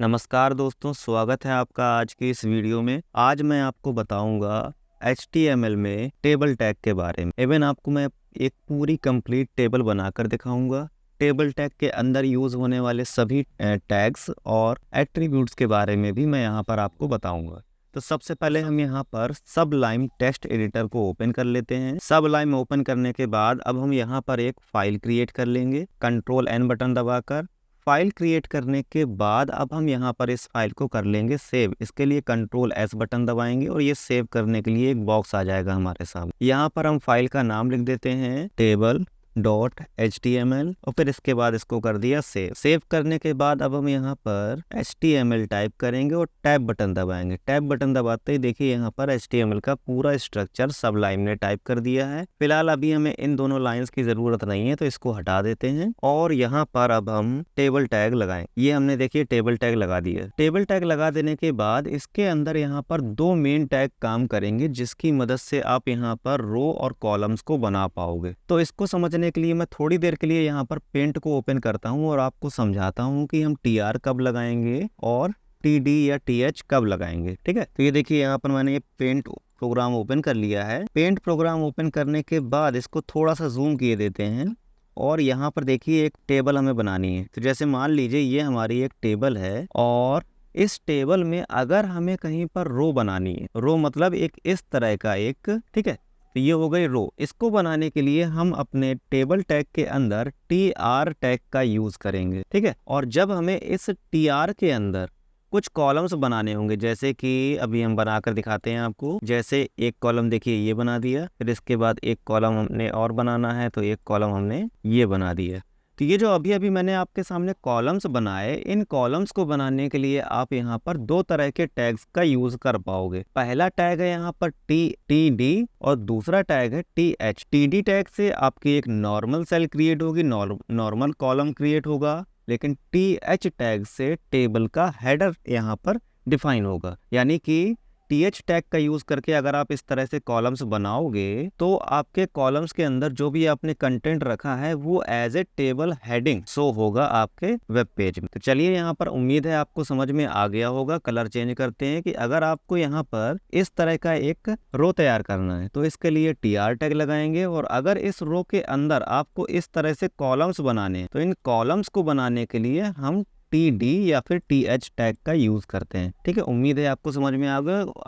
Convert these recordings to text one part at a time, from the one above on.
नमस्कार दोस्तों, स्वागत है आपका आज की इस वीडियो में। आज मैं आपको बताऊंगा HTML में टेबल टैग के बारे में। इवन आपको मैं एक पूरी कंप्लीट टेबल बनाकर दिखाऊंगा। टेबल टैग के अंदर यूज होने वाले सभी टैग्स और एट्रीब्यूट्स के बारे में भी मैं यहाँ पर आपको बताऊंगा। तो सबसे पहले हम यहाँ पर सबलाइम टेक्स्ट एडिटर को ओपन कर लेते हैं। सबलाइम ओपन करने के बाद अब हम यहाँ पर एक फाइल क्रिएट कर लेंगे Ctrl+N बटन दबाकर। फाइल क्रिएट करने के बाद अब हम यहाँ पर इस फाइल को कर लेंगे सेव। इसके लिए Ctrl+S बटन दबाएंगे और ये सेव करने के लिए एक बॉक्स आ जाएगा हमारे सामने। यहाँ पर हम फाइल का नाम लिख देते हैं table.html और फिर इसके बाद इसको कर दिया सेव। सेव करने के बाद अब हम यहाँ पर HTML टाइप करेंगे और टैब बटन दबाएंगे। टैब बटन दबाते ही देखिए यहाँ पर HTML का पूरा स्ट्रक्चर सबलाइम ने टाइप कर दिया है। फिलहाल अभी हमें इन दोनों लाइंस की जरूरत नहीं है तो इसको हटा देते हैं और यहाँ पर अब हम टेबल टैग लगाएं। ये हमने देखिए टेबल टैग लगा दिया। टेबल टैग लगा देने के बाद इसके अंदर यहाँ पर दो मेन टैग काम करेंगे जिसकी मदद से आप यहाँ पर रो और कॉलम्स को बना पाओगे। तो इसको समझने के लिए मैं थोड़ी देर के लिए यहाँ पर पेंट को ओपन करता हूँ और आपको समझाता हूँ कि हम TR कब लगाएंगे और TD या TH कब लगाएंगे। ठीक है, तो ये देखिए यहाँ पर मैंने ये पेंट प्रोग्राम ओपन कर लिया है। पेंट प्रोग्राम ओपन करने के बाद इसको थोड़ा सा जूम किए देते हैं और यहाँ पर देखिए एक टेबल हमें बनानी है। तो जैसे मान लीजिए ये हमारी एक टेबल है और इस टेबल में अगर हमें कहीं पर रो बनानी है, रो मतलब एक इस तरह का एक, ठीक है, तो ये हो गई रो। इसको बनाने के लिए हम अपने टेबल टैग के अंदर TR टैग का यूज करेंगे। ठीक है, और जब हमें इस TR के अंदर कुछ कॉलम्स बनाने होंगे, जैसे कि अभी हम बनाकर दिखाते हैं आपको। जैसे एक कॉलम देखिए ये बना दिया, फिर इसके बाद एक कॉलम हमने और बनाना है तो एक कॉलम हमने ये बना दिया। तो ये जो अभी अभी मैंने आपके सामने कॉलम्स बनाए, इन कॉलम्स को बनाने के लिए आप यहाँ पर दो तरह के टैग्स का यूज कर पाओगे। पहला टैग है यहाँ पर TD और दूसरा टैग है TH। TD टैग से आपकी एक नॉर्मल सेल क्रिएट होगी, नॉर्मल कॉलम क्रिएट होगा, लेकिन TH टैग से टेबल का हेडर यहाँ पर डिफाइन होगा। यानी कि TH टैग का यूज करके अगर आप इस तरह से कॉलम्स बनाओगे तो आपके कॉलम्स के अंदर जो भी आपने कंटेंट रखा है वो as a table heading show होगा आपके वेब पेज में। तो चलिए, यहाँ पर उम्मीद है आपको समझ में आ गया होगा। कलर चेंज करते हैं कि अगर आपको यहाँ पर इस तरह का एक रो तैयार करना है तो इसके लिए TR टैग लगाएंगे, और अगर इस रो के अंदर आपको इस तरह से कॉलम्स बनाने हैं तो इन कॉलम्स को बनाने के लिए हम TD या फिर TH टैग का यूज करते हैं। ठीक है, उम्मीद है आपको समझ में आ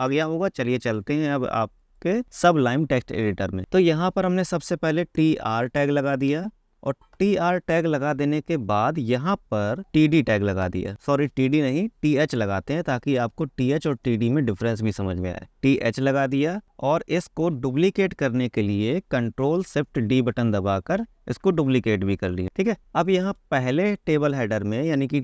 गया होगा। चलिए चलते हैं अब आपके सबलाइम टेक्स्ट एडिटर में। तो यहाँ पर हमने सबसे पहले TR टैग लगा दिया और TR टैग लगा देने के बाद यहाँ पर TD टैग लगा दिया। सॉरी, TD नहीं, TH लगाते हैं ताकि आपको TH और TD में डिफरेंस भी समझ में आए। TH लगा दिया और इसको डुप्लीकेट करने के लिए Ctrl+Shift+D बटन दबाकर इसको डुप्लीकेट भी कर लिया। ठीक है, अब यहाँ पहले टेबल हेडर में यानी कि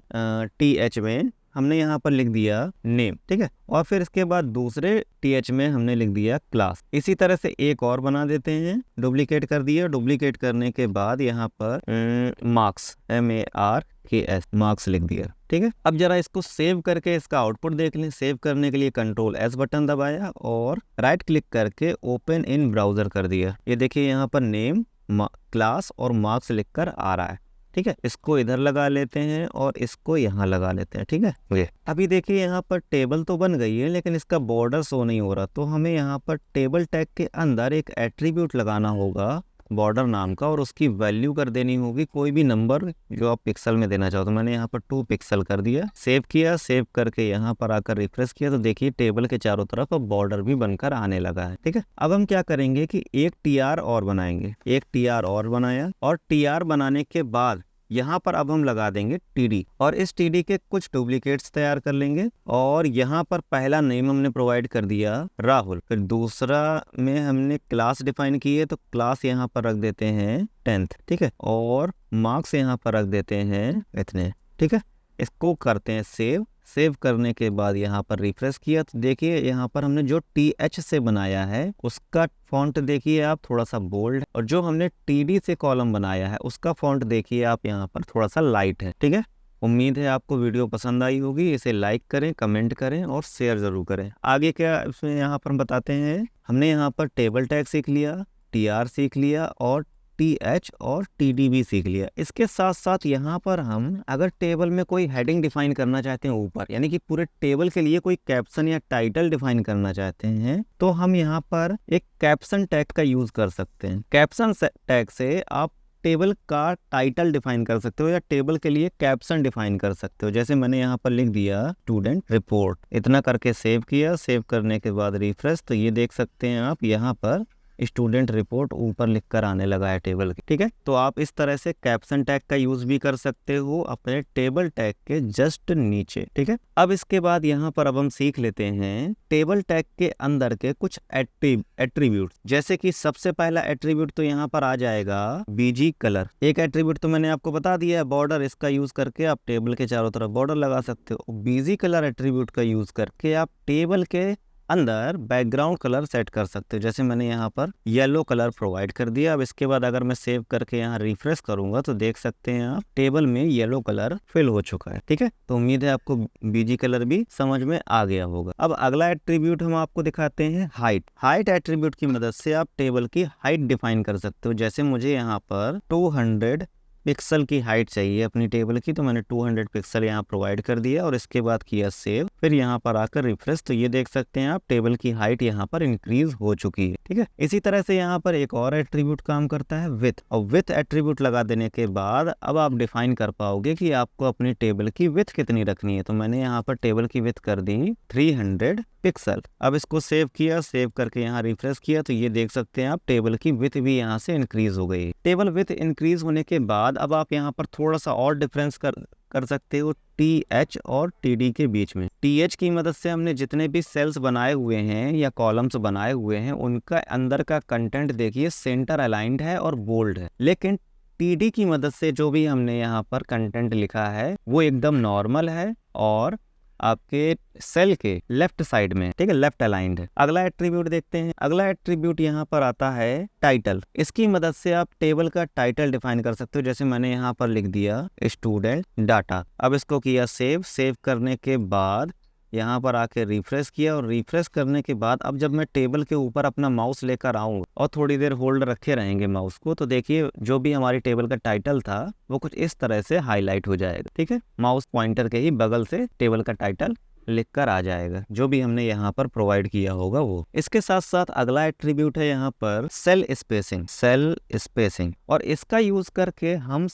TH में हमने यहाँ पर लिख दिया नेम। ठीक है, और फिर इसके बाद दूसरे TH में हमने लिख दिया क्लास। इसी तरह से एक और बना देते हैं, डुप्लीकेट कर दिया। डुप्लीकेट करने के बाद यहाँ पर मार्क्स MARKS मार्क्स लिख दिया। ठीक है, अब जरा इसको सेव करके इसका आउटपुट देख लें। सेव करने के लिए Ctrl+S बटन दबाया और राइट क्लिक करके ओपन इन ब्राउजर कर दिया। ये देखिए यहाँ पर नेम, क्लास और मार्क्स लिखकर आ रहा है। ठीक है, इसको इधर लगा लेते हैं और इसको यहाँ लगा लेते हैं। ठीक है, ये अभी देखिए यहाँ पर टेबल तो बन गई है लेकिन इसका बॉर्डर शो नहीं हो रहा, तो हमें यहाँ पर टेबल टैग के अंदर एक एट्रीब्यूट लगाना होगा बॉर्डर नाम का, और उसकी वैल्यू कर देनी होगी कोई भी नंबर जो आप पिक्सल में देना चाहो। तो मैंने यहाँ पर 2 पिक्सल कर दिया। सेव किया, सेव करके यहाँ पर आकर रिफ्रेश किया तो देखिए टेबल के चारों तरफ अब बॉर्डर भी बनकर आने लगा है। ठीक है, अब हम क्या करेंगे कि एक TR और बनाएंगे। एक TR और बनाया और TR बनाने के बाद यहाँ पर अब हम लगा देंगे TD और इस TD के कुछ डुप्लीकेट्स तैयार कर लेंगे। और यहाँ पर पहला नेम हमने प्रोवाइड कर दिया राहुल, फिर दूसरा में हमने क्लास डिफाइन की है तो क्लास यहाँ पर रख देते हैं 10th। ठीक है, और मार्क्स यहाँ पर रख देते हैं इतने। ठीक है, इसको करते हैं सेव। सेव करने के बाद यहाँ पर रिफ्रेश किया तो देखिए यहाँ पर हमने जो TH से बनाया है उसका फॉन्ट देखिए आप थोड़ा सा बोल्ड, और जो हमने TD से कॉलम बनाया है उसका फॉन्ट देखिए आप यहाँ पर थोड़ा सा लाइट है। ठीक है, उम्मीद है आपको वीडियो पसंद आई होगी। इसे लाइक करें, कमेंट करें और शेयर जरूर करें। आगे क्या इसमें यहाँ पर बताते हैं। हमने यहाँ पर टेबल टैग सीख लिया, TR सीख लिया और TH और TD भी सीख लिया। इसके साथ साथ यहाँ पर हम अगर टेबल में कोई हेडिंग डिफाइन करना चाहते हैं ऊपर, यानी कि पूरे टेबल के लिए कोई कैप्शन या टाइटल डिफाइन करना चाहते हैं, तो हम यहाँ पर एक कैप्शन टैग का यूज कर सकते हैं। कैप्शन टैग से आप टेबल का टाइटल डिफाइन कर सकते हो या टेबल के लिए कैप्शन डिफाइन कर सकते हो। जैसे मैंने यहाँ पर लिख दिया स्टूडेंट रिपोर्ट, इतना करके सेव किया। सेव करने के बाद रिफ्रेश, तो ये देख सकते हैं आप यहाँ पर स्टूडेंट रिपोर्ट ऊपर लिखकर आने लगा है टेबल के। ठीक है, तो आप इस तरह से कैप्शन टैग का यूज भी कर सकते हो अपने टेबल टैग के जस्ट नीचे। ठीक है, अब इसके बाद यहाँ पर अब हम सीख लेते हैं टेबल टैग के अंदर के कुछ एट्रीब्यूट। जैसे कि सबसे पहला एट्रीब्यूट तो यहाँ पर आ जाएगा बीजी कलर। एक एट्रीब्यूट तो मैंने आपको बता दिया है बॉर्डर, इसका यूज करके आप टेबल के चारों तरफ बॉर्डर लगा सकते हो। बीजी कलर एट्रीब्यूट का यूज करके आप टेबल के अंदर बैकग्राउंड कलर सेट कर सकते हो। जैसे मैंने यहाँ पर येलो कलर प्रोवाइड कर दिया। अब इसके बाद अगर मैं सेव करके यहाँ रिफ्रेश करूंगा तो देख सकते हैं आप टेबल में येलो कलर फिल हो चुका है। ठीक है, तो उम्मीद है आपको बीजी कलर भी समझ में आ गया होगा। अब अगला एट्रीब्यूट हम आपको दिखाते हैं हाइट। हाइट एट्रीब्यूट की मदद से आप टेबल की हाइट डिफाइन कर सकते हो। जैसे मुझे यहाँ पर 200 पिक्सल की हाइट चाहिए अपनी टेबल की, तो मैंने 200 पिक्सल यहाँ प्रोवाइड कर दिया और इसके बाद किया सेव। फिर यहाँ पर आकर रिफ्रेश, तो ये देख सकते हैं आप टेबल की हाइट यहाँ पर इंक्रीज हो चुकी है। ठीक है, इसी तरह से यहाँ पर एक और एट्रीब्यूट काम करता है विथ, और विथ एट्रीब्यूट लगा देने के बाद अब आप डिफाइन कर पाओगे कि आपको अपनी टेबल की विथ कितनी रखनी है। तो मैंने यहाँ पर टेबल की विथ कर दी 300 पिक्सल। अब इसको सेव किया, सेव करके यहाँ रिफ्रेश किया, तो ये देख सकते हैं आप टेबल की विथ भी यहाँ से इंक्रीज हो गई। टेबल विथ इंक्रीज होने के बाद अब आप यहाँ पर थोड़ा सा और डिफरेंस कर सकते हो TH और TD के बीच में। TH की मदद से हमने जितने भी सेल्स बनाए हुए हैं या कॉलम्स बनाए हुए हैं उनका अंदर का कंटेंट देखिए सेंटर अलाइंड है और बोल्ड है। लेकिन TD की मदद से जो भी हमने यहाँ पर कंटेंट लिखा है वो एकदम नॉर्मल है और आपके सेल के लेफ्ट साइड में, ठीक है, लेफ्ट अलाइंड है। अगला एट्रीब्यूट देखते हैं। अगला एट्रीब्यूट यहाँ पर आता है टाइटल। इसकी मदद से आप टेबल का टाइटल डिफाइन कर सकते हो। जैसे मैंने यहाँ पर लिख दिया स्टूडेंट डाटा। अब इसको किया सेव। सेव करने के बाद यहाँ पर आके रिफ्रेश किया और रिफ्रेश करने के बाद अब जब मैं टेबल के ऊपर अपना माउस लेकर आऊँ और थोड़ी देर होल्ड रखे रहेंगे माउस को, तो देखिए जो भी हमारी टेबल का टाइटल था वो कुछ इस तरह से हाईलाइट हो जाएगा। ठीक है, माउस पॉइंटर के ही बगल से टेबल का टाइटल लिखकर आ जाएगा जो भी हमने यहाँ पर प्रोवाइड किया होगा वो। इसके साथ साथ अगला एट्रीब्यूट है यहाँ पर सेल स्पेसिंग। सेल स्पेसिंग, और इसका यूज करके हम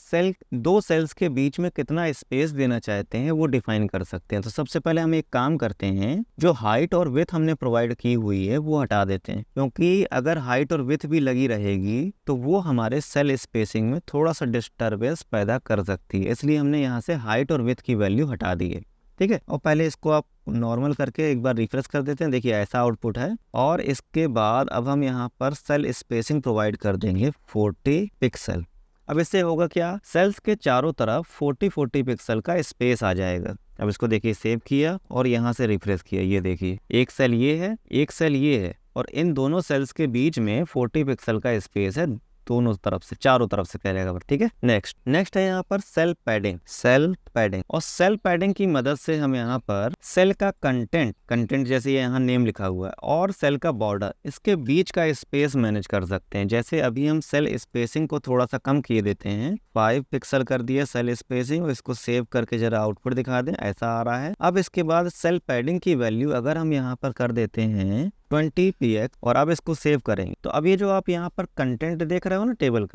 दो सेल्स के बीच में कितना स्पेस देना चाहते हैं वो डिफाइन कर सकते हैं। तो सबसे पहले हम एक काम करते हैं, जो हाइट और विथ हमने प्रोवाइड की हुई है वो हटा देते हैं, क्योंकि अगर हाइट और विथ भी लगी रहेगी तो वो हमारे सेल स्पेसिंग में थोड़ा सा डिस्टर्बेंस पैदा कर सकती है। इसलिए हमने यहाँ से हाइट और विथ की वैल्यू हटा दी है। ठीक है, और पहले इसको आप नॉर्मल करके एक बार रिफ्रेश कर देते हैं। देखिए ऐसा आउटपुट है। और इसके बाद अब हम यहाँ पर सेल स्पेसिंग प्रोवाइड कर देंगे 40 पिक्सल। अब इससे होगा क्या, सेल्स के चारों तरफ 40 पिक्सल का स्पेस आ जाएगा। अब इसको देखिए सेव किया और यहाँ से रिफ्रेश किया, ये देखिए एक सेल ये है, एक सेल ये है, और इन दोनों सेल्स के बीच में 40 पिक्सल का स्पेस है दोनों तरफ से, चारों तरफ से करेगा। ठीक है, नेक्स्ट है यहाँ पर सेल पैडिंग। और सेल पैडिंग की मदद से हम यहाँ पर सेल का कंटेंट जैसे यहाँ नेम लिखा हुआ है और सेल का बॉर्डर, इसके बीच का स्पेस मैनेज कर सकते हैं। जैसे अभी हम सेल स्पेसिंग को थोड़ा सा कम किए देते हैं, 5 पिक्सल कर दिया सेल स्पेसिंग, और इसको सेव करके जरा आउटपुट दिखा दें, ऐसा आ रहा है। अब इसके बाद सेल पैडिंग की वैल्यू अगर हम यहाँ पर कर देते हैं 20 px और अब इसको सेव करेंगे, तो अब ये जो आप यहाँ पर कंटेंट देख रहे हो ना टेबल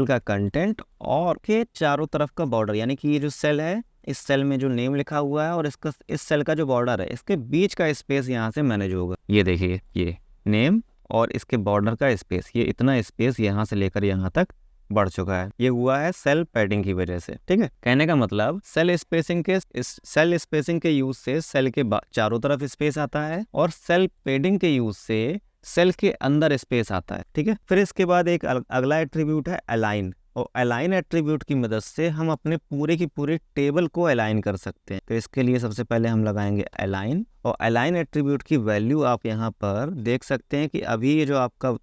का कंटेंट और के चारों तरफ का बॉर्डर, यानी कि ये जो सेल है इस सेल में जो नेम लिखा हुआ है और इसका इस सेल का जो बॉर्डर है इसके बीच का स्पेस यहाँ से मैनेज होगा। ये देखिए ये नेम और इसके बॉर्डर का स्पेस, ये इतना स्पेस यहाँ से लेकर यहाँ तक बढ़ चुका है। ये हुआ है सेल पैडिंग की वजह से। ठीक है, कहने का मतलब सेल स्पेसिंग के यूज से सेल के चारों तरफ स्पेस आता है और सेल पैडिंग के यूज से सेल के अंदर स्पेस आता है। ठीक है, फिर इसके बाद एक अगला एट्रीब्यूट है अलाइन, और अलाइन एट्रीब्यूट की मदद से हम अपने पूरे की पूरे टेबल को अलाइन कर सकते हैं। तो इसके लिए सबसे पहले हम लगाएंगे अलाइन, और अलाइन एट्रीब्यूट की वैल्यू आप यहाँ पर देख सकते हैं कि अभी ये जो आपका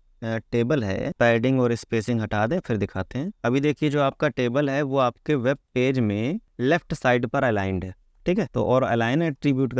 टेबल है, पैडिंग और स्पेसिंग हटा दें फिर दिखाते हैं। अभी देखिए जो आपका टेबल है वो आपके वेब पेज में लेफ्ट साइड पर अलाइंड है। ठीक है। तो और अलाइन एट्रीब्यूट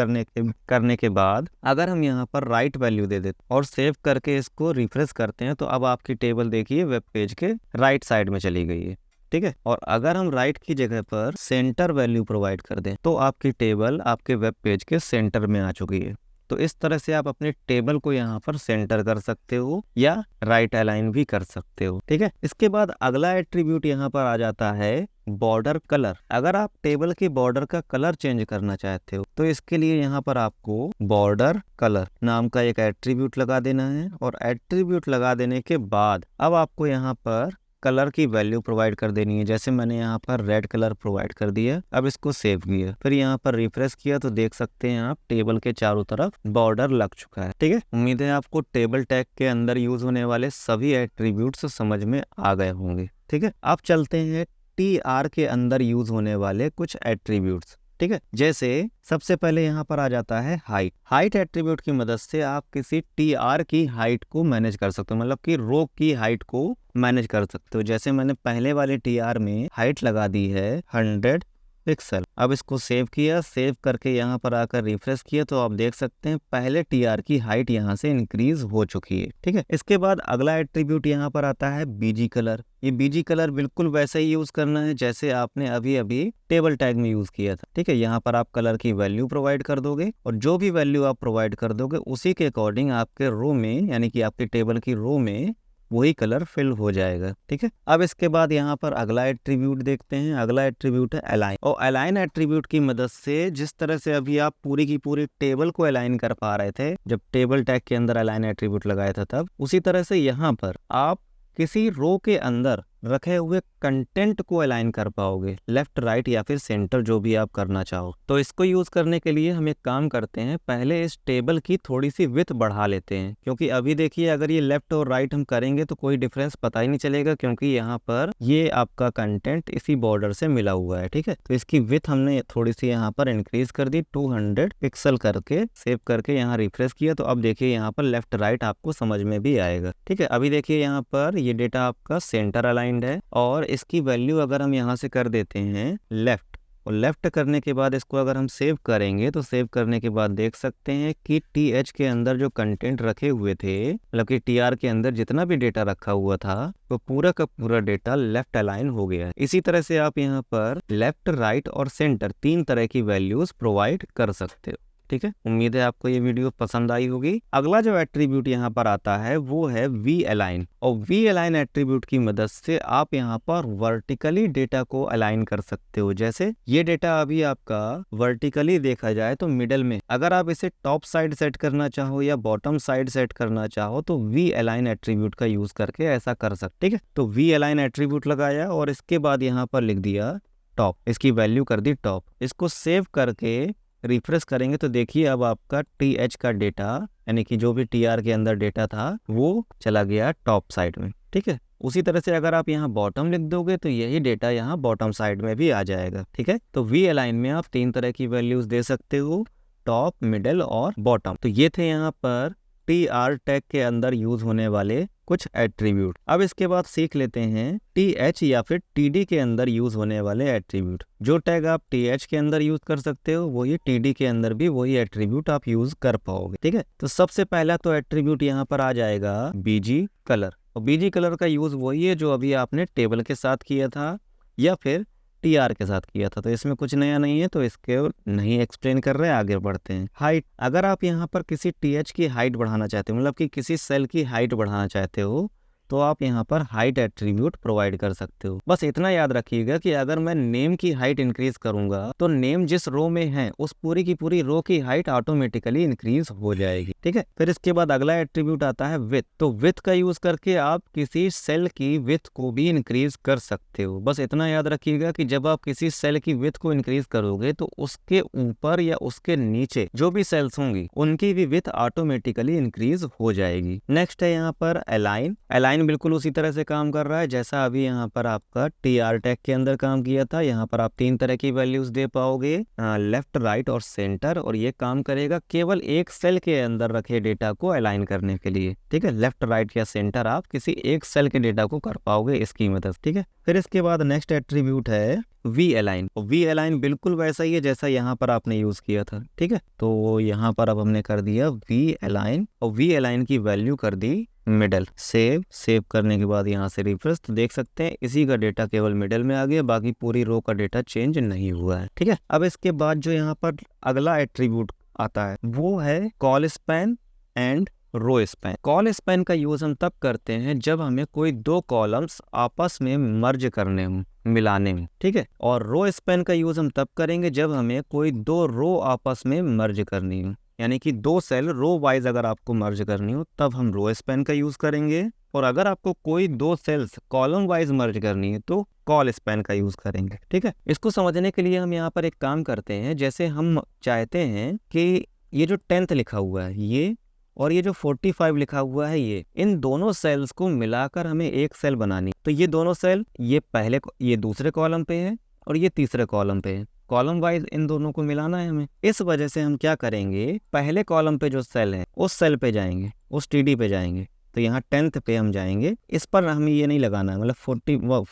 करने के बाद अगर हम यहाँ पर राइट वैल्यू दे देते और सेव करके इसको रिफ्रेश करते हैं तो अब आपकी टेबल देखिए वेब पेज के राइट साइड में चली गई है, ठीक है। और अगर हम राइट की जगह पर सेंटर वैल्यू प्रोवाइड कर दें तो आपकी टेबल आपके वेब पेज के सेंटर में आ चुकी है। तो इस तरह से आप अपने टेबल को यहाँ पर सेंटर कर सकते हो या राइट अलाइन भी कर सकते हो, ठीक है। इसके बाद अगला एट्रीब्यूट यहाँ पर आ जाता है बॉर्डर कलर। अगर आप टेबल के बॉर्डर का कलर चेंज करना चाहते हो तो इसके लिए यहाँ पर आपको बॉर्डर कलर नाम का एक एट्रीब्यूट लगा देना है और एट्रीब्यूट लगा देने के बाद अब आपको यहाँ पर कलर की वैल्यू प्रोवाइड कर देनी है। जैसे मैंने यहाँ पर रेड कलर प्रोवाइड कर दिया, अब इसको सेव किया, फिर यहाँ पर रिफ्रेश किया तो देख सकते हैं आप टेबल के चारों तरफ बॉर्डर लग चुका है, ठीक है। उम्मीद है आपको टेबल टैग के अंदर यूज होने वाले सभी एट्रीब्यूट्स समझ में आ गए होंगे, ठीक है। अब चलते हैं TR के अंदर यूज होने वाले कुछ एट्रीब्यूट्स, ठीक है। जैसे सबसे पहले यहाँ पर आ जाता है हाइट। हाइट एट्रीब्यूट की मदद से आप किसी TR की हाइट को मैनेज कर सकते हो, मतलब कि रो की हाइट को मैनेज कर सकते हो। जैसे मैंने पहले वाले TR में हाइट लगा दी है 100 पिक्सल। अब इसको सेव किया, सेव करके यहाँ पर आकर रिफ्रेश किया तो आप देख सकते हैं पहले TR की हाइट यहाँ से इंक्रीज हो चुकी है, ठीक है। इसके बाद अगला एट्रीब्यूट यहाँ पर आता है BG कलर। ये BG कलर बिल्कुल वैसे ही यूज करना है जैसे आपने अभी अभी टेबल टैग में यूज किया था, ठीक है। यहाँ पर आप कलर की वैल्यू प्रोवाइड कर दोगे और जो भी वैल्यू आप प्रोवाइड कर दोगे उसी के अकॉर्डिंग आपके रो में यानी कि आपके टेबल की रो में वही कलर फिल हो जाएगा, ठीक है। अब इसके बाद यहाँ पर अगला एट्रीब्यूट देखते हैं। अगला एट्रीब्यूट है अलाइन। और अलाइन एट्रीब्यूट की मदद से जिस तरह से अभी आप पूरी की पूरी टेबल को अलाइन कर पा रहे थे जब टेबल टैग के अंदर अलाइन एट्रीब्यूट लगाया था तब, उसी तरह से यहाँ पर आप किसी रो के अंदर रखे हुए कंटेंट को अलाइन कर पाओगे, लेफ्ट राइट या फिर सेंटर जो भी आप करना चाहो। तो इसको यूज करने के लिए हम एक काम करते हैं, पहले इस टेबल की थोड़ी सी विड्थ बढ़ा लेते हैं, क्योंकि अभी देखिए अगर ये लेफ्ट और राइट हम करेंगे तो कोई डिफरेंस पता ही नहीं चलेगा, क्योंकि यहाँ पर ये आपका कंटेंट इसी बॉर्डर से मिला हुआ है, ठीक है। तो इसकी विड्थ हमने थोड़ी सी यहाँ पर इंक्रीज कर दी 200 पिक्सल करके, सेव करके यहाँ रिफ्रेश किया तो अब देखिए यहाँ पर लेफ्ट राइट आपको समझ में भी आएगा, ठीक है। अभी देखिए यहाँ पर ये डेटा आपका सेंटर अलाइंड है और इसकी वैल्यू अगर हम यहाँ से कर देते हैं लेफ्ट, और लेफ्ट करने के बाद इसको अगर हम सेव करेंगे तो सेव करने के बाद देख सकते हैं कि TH के अंदर जो कंटेंट रखे हुए थे, मतलब कि TR के अंदर जितना भी डेटा रखा हुआ था वो पूरा का पूरा डेटा लेफ्ट अलाइन हो गया है। इसी तरह से आप यहाँ पर लेफ्ट राइट और सेंटर 3 तरह की वैल्यूज प्रोवाइड कर सकते हो, ठीक है। उम्मीद है आपको ये वीडियो पसंद आई होगी। अगला जो एट्रीब्यूट यहाँ पर आता है वो है V अलाइन। और V अलाइन एट्रीब्यूट की मदद से आप यहाँ पर वर्टिकली डेटा को अलाइन कर सकते हो। जैसे ये डेटा अभी आपका वर्टिकली देखा जाए तो मिडल में, अगर आप इसे टॉप साइड सेट करना चाहो या बॉटम साइड सेट करना चाहो तो V अलाइन एट्रीब्यूट का यूज करके ऐसा कर सकते, ठीक है। तो V अलाइन एट्रीब्यूट लगाया और इसके बाद यहाँ पर लिख दिया टॉप, इसकी वैल्यू कर दी टॉप। इसको सेव करके रिफ्रेश करेंगे तो देखिए अब आपका TH का डेटा यानी कि जो भी TR के अंदर डेटा था वो चला गया टॉप साइड में, ठीक है। उसी तरह से अगर आप यहाँ बॉटम लिख दोगे तो यही डेटा यहाँ बॉटम साइड में भी आ जाएगा, ठीक है। तो V अलाइन में आप 3 तरह की वैल्यूज दे सकते हो, टॉप, मिडिल और बॉटम। तो ये थे यहाँ पर TR टैग के अंदर यूज होने वाले कुछ एट्रीब्यूट। अब इसके बाद सीख लेते हैं TH या फिर TD के अंदर यूज होने वाले एट्रीब्यूट। जो टैग आप TH के अंदर यूज कर सकते हो वही TD के अंदर भी वही एट्रीब्यूट आप यूज कर पाओगे, ठीक है। तो सबसे पहला तो एट्रीब्यूट यहाँ पर आ जाएगा BG कलर। और BG कलर का यूज वही है जो अभी आपने टेबल के साथ किया था या फिर TR के साथ किया था, तो इसमें कुछ नया नहीं है, तो इसके नहीं एक्सप्लेन कर रहे हैं, आगे बढ़ते हैं। हाइट, अगर आप यहाँ पर किसी TH की हाइट बढ़ाना चाहते हो, मतलब कि किसी सेल की हाइट बढ़ाना चाहते हो तो आप यहाँ पर हाइट एट्रीब्यूट प्रोवाइड कर सकते हो। बस इतना याद रखिएगा कि अगर मैं नेम की हाइट इंक्रीज करूंगा तो नेम जिस रो में है उस पूरी की पूरी रो की हाइट ऑटोमेटिकली इंक्रीज हो जाएगी, ठीक है। फिर इसके बाद अगला एट्रीब्यूट आता है विड्थ। तो विड्थ का यूज करके आप किसी सेल की विड्थ को भी इंक्रीज कर सकते हो। बस इतना याद रखिएगा कि जब आप किसी सेल की विड्थ को इंक्रीज करोगे तो उसके ऊपर या उसके नीचे जो भी सेल्स होंगी उनकी भी विड्थ ऑटोमेटिकली इंक्रीज हो जाएगी। नेक्स्ट है यहाँ पर अलाइन। अलाइन बिल्कुल उसी तरह से काम कर रहा है जैसा अभी यहाँ पर आपका TR टैग के अंदर काम किया था। यहाँ पर आप 3 तरह की वैल्यूज दे पाओगे, लेफ्ट, राइट और सेंटर, और ये काम करेगा केवल एक सेल के अंदर रखे डेटा को अलाइन करने के लिए, ठीक है। लेफ्ट, राइट या सेंटर आप किसी एक सेल के डेटा को कर पाओगे इसकी मदद, ठीक है। फिर इसके बाद नेक्स्ट एट्रीब्यूट है वी अलाइन, और वी अलाइन बिल्कुल वैसा ही है जैसा यहाँ पर आपने यूज किया था। ठीक है, तो यहाँ पर अब हमने कर दिया वी अलाइन, और वी अलाइन की वैल्यू कर दी मिडल। सेव करने के बाद यहाँ से रिफ्रेश, तो देख सकते हैं इसी का डेटा केवल मिडल में आ गया, बाकी पूरी रो का डेटा चेंज नहीं हुआ है। ठीक है, अब इसके बाद जो यहाँ पर अगला एट्रीब्यूट आता है वो है col span and row span. Col span का यूज हम तब करते हैं जब हमें कोई दो कॉलम्स आपस में मर्ज करने हों, मिलाने में। ठीक है, और रो स्पैन का यूज हम तब करेंगे जब हमें कोई दो रो आपस में मर्ज करनी हो, यानी कि दो सेल रो वाइज अगर आपको मर्ज करनी हो तब हम रो स्पैन का यूज करेंगे, और अगर आपको कोई दो सेल्स कॉलम वाइज मर्ज करनी है तो कॉल स्पैन का यूज करेंगे। ठीक है, इसको समझने के लिए हम यहाँ पर एक काम करते हैं, जैसे हम चाहते हैं कि ये जो 10th लिखा हुआ है ये, और ये जो 45 लिखा हुआ है इन दोनों सेल्स को मिलाकर हमें एक सेल बनानी। तो ये दोनों सेल ये दूसरे कॉलम पे है और ये तीसरे कॉलम पे है, कॉलम वाइज इन दोनों को मिलाना है हमें। इस वजह से हम क्या करेंगे, पहले कॉलम पे जो सेल है उस सेल पे जाएंगे, उस टीडी पे जाएंगे, तो यहाँ 10th पे हम जाएंगे, इस पर हमें ये नहीं लगाना है, मतलब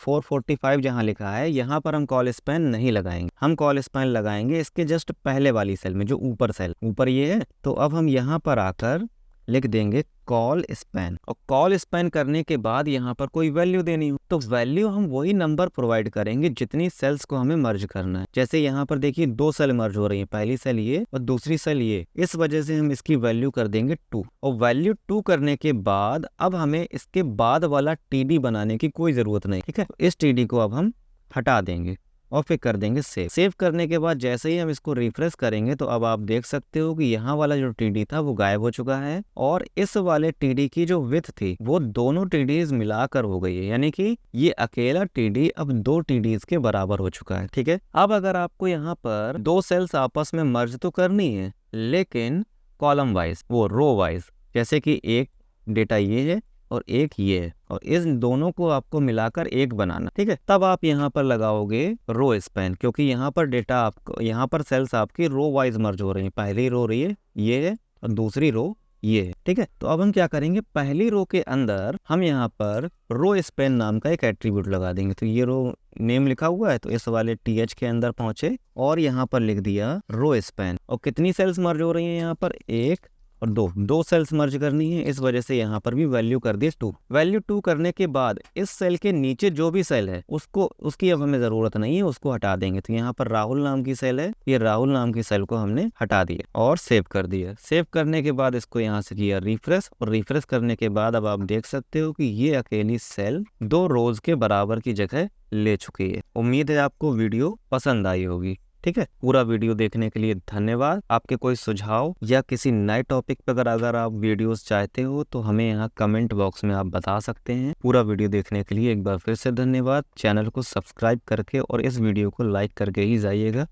445 जहाँ लिखा है यहाँ पर हम कॉल स्पैन नहीं लगाएंगे, हम कॉल स्पैन लगाएंगे इसके जस्ट पहले वाली सेल में, जो ऊपर ये है। तो अब हम यहाँ पर आकर लिख देंगे कॉल स्पैन, और कॉल स्पैन करने के बाद यहाँ पर कोई वैल्यू देनी हो तो वैल्यू हम वही नंबर प्रोवाइड करेंगे जितनी सेल्स को हमें मर्ज करना है। जैसे यहाँ पर देखिए दो सेल मर्ज हो रही है, पहली सेल ये और दूसरी सेल ये, इस वजह से हम इसकी वैल्यू कर देंगे 2, और वैल्यू 2 करने के बाद अब हमें इसके बाद वाला टीडी बनाने की कोई जरूरत नहीं। ठीक है, इस टीडी को अब हम हटा देंगे और फिर कर देंगे सेव। सेव करने के बाद जैसे ही हम इसको रिफ्रेश करेंगे तो अब आप देख सकते हो कि यहाँ वाला जो टीडी था वो गायब हो चुका है, और इस वाले टीडी की जो विड्थ थी वो दोनों टीडीज मिलाकर हो गई है, यानी कि ये अकेला टीडी अब दो टीडीज के बराबर हो चुका है। ठीक है, अब अगर आपको यहाँ पर दो सेल्स आपस में मर्ज तो करनी है लेकिन कॉलम वाइज, वो रो वाइज, जैसे कि एक डेटा ये है और एक ये है, और इस दोनों को आपको मिलाकर एक बनाना। ठीक है, तब आप यहाँ पर लगाओगे रो स्पैन, क्योंकि यहाँ पर डेटा आपको, यहाँ पर सेल्स आपकी रो वाइज मर्ज हो रही है, पहली रो रही है ये है और दूसरी रो ये है। ठीक है, तो अब हम क्या करेंगे, पहली रो के अंदर हम यहाँ पर रो स्पैन नाम का एक एट्रीब्यूट लगा देंगे। तो ये रो नेम लिखा हुआ है तो इस वाले TH के अंदर पहुंचे और यहाँ पर लिख दिया रो स्पैन, और कितनी सेल्स मर्ज हो रही है यहाँ पर, एक और दो सेल्स मर्ज करनी है, इस वजह से यहाँ पर भी वैल्यू कर दी 2। वैल्यू 2 करने के बाद इस सेल के नीचे जो भी सेल है उसकी अब हमें जरूरत नहीं है, उसको हटा देंगे। तो यहाँ पर राहुल नाम की सेल है, ये राहुल नाम की सेल को हमने हटा दिया और सेव कर दिया। सेव करने के बाद इसको यहाँ से किया रिफ्रेश, और रिफ्रेश करने के बाद अब आप देख सकते हो कि ये अकेली सेल दो रोज के बराबर की जगह ले चुकी है। उम्मीद है आपको वीडियो पसंद आई होगी। ठीक है, पूरा वीडियो देखने के लिए धन्यवाद। आपके कोई सुझाव या किसी नए टॉपिक पर अगर आप वीडियोस चाहते हो तो हमें यहाँ कमेंट बॉक्स में आप बता सकते हैं। पूरा वीडियो देखने के लिए एक बार फिर से धन्यवाद। चैनल को सब्सक्राइब करके और इस वीडियो को लाइक करके ही जाइएगा।